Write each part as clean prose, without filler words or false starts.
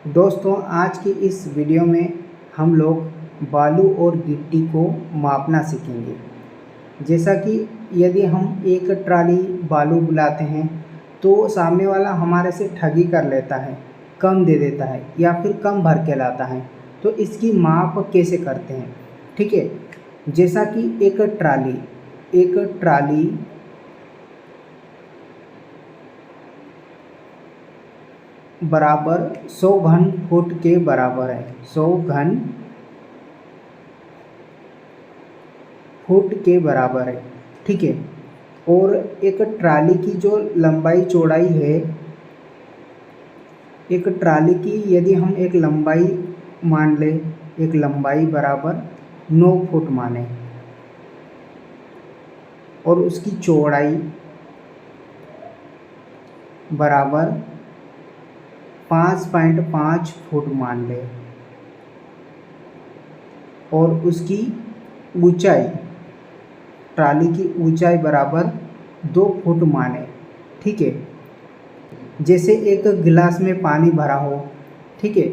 दोस्तों, आज की इस वीडियो में हम लोग बालू और गिट्टी को मापना सीखेंगे। जैसा कि यदि हम एक ट्राली बालू बुलाते हैं तो सामने वाला हमारे से ठगी कर लेता है, कम दे देता है या फिर कम भर के लाता है। तो इसकी माप कैसे करते हैं, ठीक है। जैसा कि एक ट्राली बराबर 100 घन फुट के बराबर है। 100 घन फुट के बराबर है, ठीक है। और एक ट्राली की जो लंबाई चौड़ाई है, एक ट्राली की यदि हम एक लंबाई मान लें, एक लंबाई बराबर 9 फुट माने और उसकी चौड़ाई बराबर 5.5 फुट मान ले और उसकी ऊंचाई, ट्राली की ऊंचाई बराबर 2 फुट माने, ठीक है। जैसे एक गिलास में पानी भरा हो, ठीक है,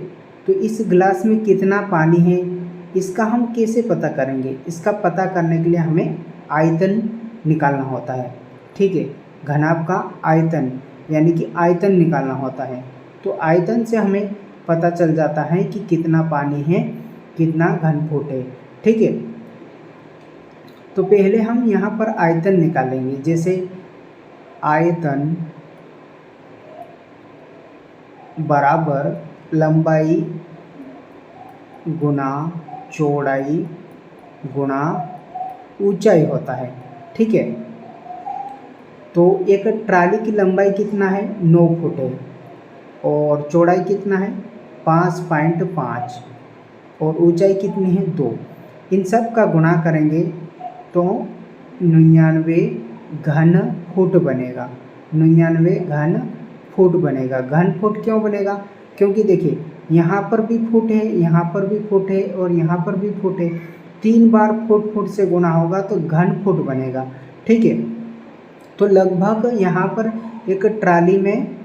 तो इस गिलास में कितना पानी है इसका हम कैसे पता करेंगे। इसका पता करने के लिए हमें आयतन निकालना होता है, ठीक है। घनाभ का आयतन यानी कि आयतन निकालना होता है। तो आयतन से हमें पता चल जाता है कि कितना पानी है, कितना घन फुट है, ठीक है। तो पहले हम यहाँ पर आयतन निकालेंगे। जैसे आयतन बराबर लंबाई गुना चौड़ाई गुना ऊंचाई होता है, ठीक है। तो एक ट्राली की लंबाई कितना है, 9 फुट है और चौड़ाई कितना है, 5.5 और ऊंचाई कितनी है, 2। इन सब का गुणा करेंगे तो 99 घन फुट बनेगा। 99 घन फुट बनेगा। घन फुट क्यों बनेगा, क्योंकि देखिए यहाँ पर भी फुट है, यहाँ पर भी फुट है और यहाँ पर भी फुट है। 3 बार फुट से गुणा होगा तो घन फुट बनेगा, ठीक है। तो लगभग यहाँ पर एक ट्राली में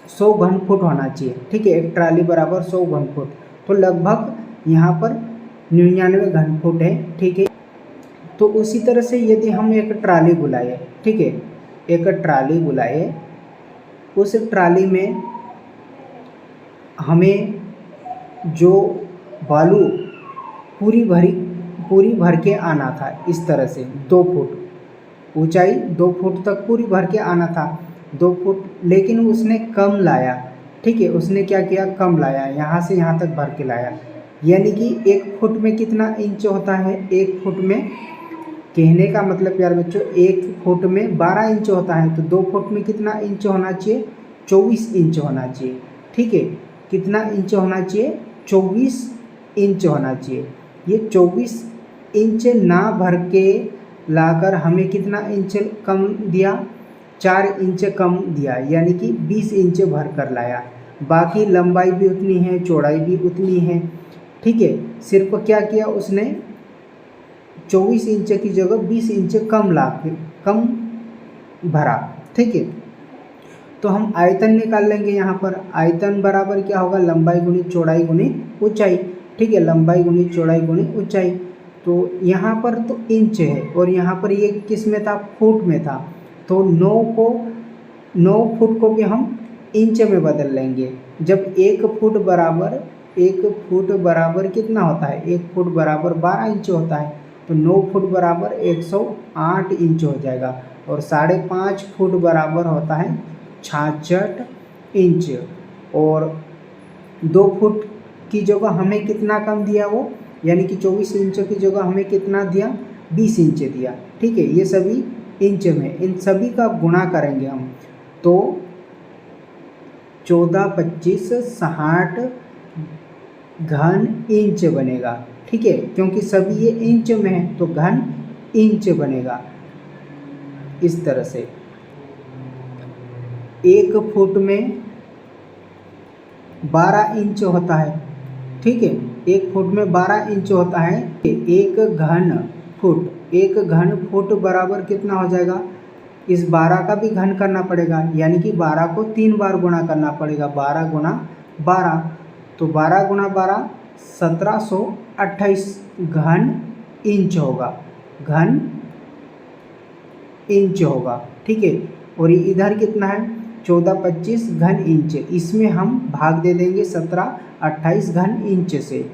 100 घन फुट होना चाहिए, ठीक है। एक ट्राली बराबर 100 घन फुट, तो लगभग यहाँ पर 99 घन फुट है, ठीक है। तो उसी तरह से यदि हम एक ट्राली बुलाए, ठीक है, एक ट्राली बुलाए, उस ट्राली में हमें जो बालू पूरी भर के आना था, इस तरह से 2 फुट ऊंचाई, 2 फुट तक पूरी भर के आना था, 2 फुट, लेकिन उसने कम लाया, ठीक है। उसने क्या किया, कम लाया, यहाँ से यहाँ तक भर के लाया। यानी कि 1 फुट में कितना इंच होता है, 1 फुट में, कहने का मतलब प्यारे बच्चों, 1 फुट में 12 इंच होता है। तो 2 फुट में कितना इंच होना चाहिए, 24 इंच होना चाहिए, ठीक है। कितना इंच होना चाहिए, 24 इंच होना चाहिए। ये 24 इंच ना भर के लाकर हमें कितना इंच कम दिया, 4 इंच कम दिया, यानी कि 20 इंच भर कर लाया। बाकी लंबाई भी उतनी है, चौड़ाई भी उतनी है, ठीक है। सिर्फ क्या किया उसने, 24 इंच की जगह 20 इंच कम भरा, ठीक है। तो हम आयतन निकाल लेंगे। यहाँ पर आयतन बराबर क्या होगा, लंबाई गुनी चौड़ाई गुनी ऊंचाई, ठीक है। लंबाई गुनी चौड़ाई गुनी ऊंचाई। तो यहाँ पर तो इंच है और यहाँ पर ये किस में था, फुट में था। तो 9 फुट को भी हम इंच में बदल लेंगे। जब 1 फुट बराबर कितना होता है, 1 फुट बराबर 12 इंच होता है। तो 9 फुट बराबर 108 इंच हो जाएगा और 5.5 फुट बराबर होता है 66 इंच। और 2 फुट की जगह हमें कितना कम दिया वो, यानी कि 24 इंच की जगह हमें कितना दिया, 20 इंच दिया, ठीक है। ये सभी इंच में, इन सभी का गुणा करेंगे हम तो 14, 25, 60 घन इंच बनेगा, ठीक है। क्योंकि सभी ये इंच में है तो घन इंच बनेगा। इस तरह से 1 फुट में 12 इंच होता है, ठीक है। 1 फुट में 12 इंच होता है। 1 घन फुट बराबर कितना हो जाएगा, इस 12 का भी घन करना पड़ेगा, यानी कि 12 को 3 बार गुणा करना पड़ेगा। 12 गुना 12, तो 12 गुणा 12 1728 घन इंच होगा, घन इंच होगा। ठीक है, और इधर कितना है 1425 घन इंच। इसमें हम भाग दे देंगे 1728 घन इंच से,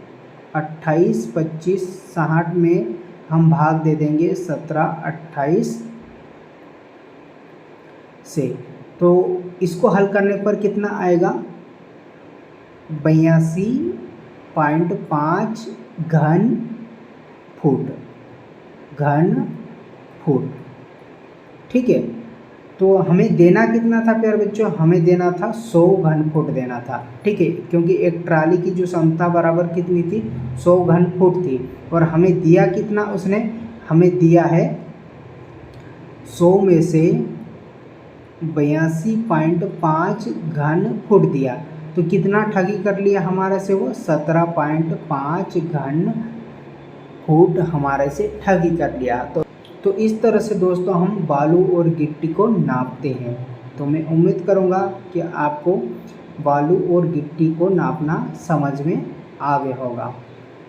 28 25 60 में हम भाग दे देंगे 1728 से। तो इसको हल करने पर कितना आएगा 82.5 घन फुट, घन फुट। ठीक है, तो हमें देना कितना था प्यारे बच्चों, हमें देना था 100 घन फुट देना था। ठीक है, क्योंकि एक ट्राली की जो क्षमता बराबर कितनी थी 100 घन फुट थी, और हमें दिया कितना, उसने हमें दिया है 100 में से 82.5 घन फुट दिया, तो कितना ठगी कर लिया हमारे से वो 17.5 घन फुट हमारे से ठगी कर लिया। तो इस तरह से दोस्तों हम बालू और गिट्टी को नापते हैं। तो मैं उम्मीद करूँगा कि आपको बालू और गिट्टी को नापना समझ में आ गया होगा।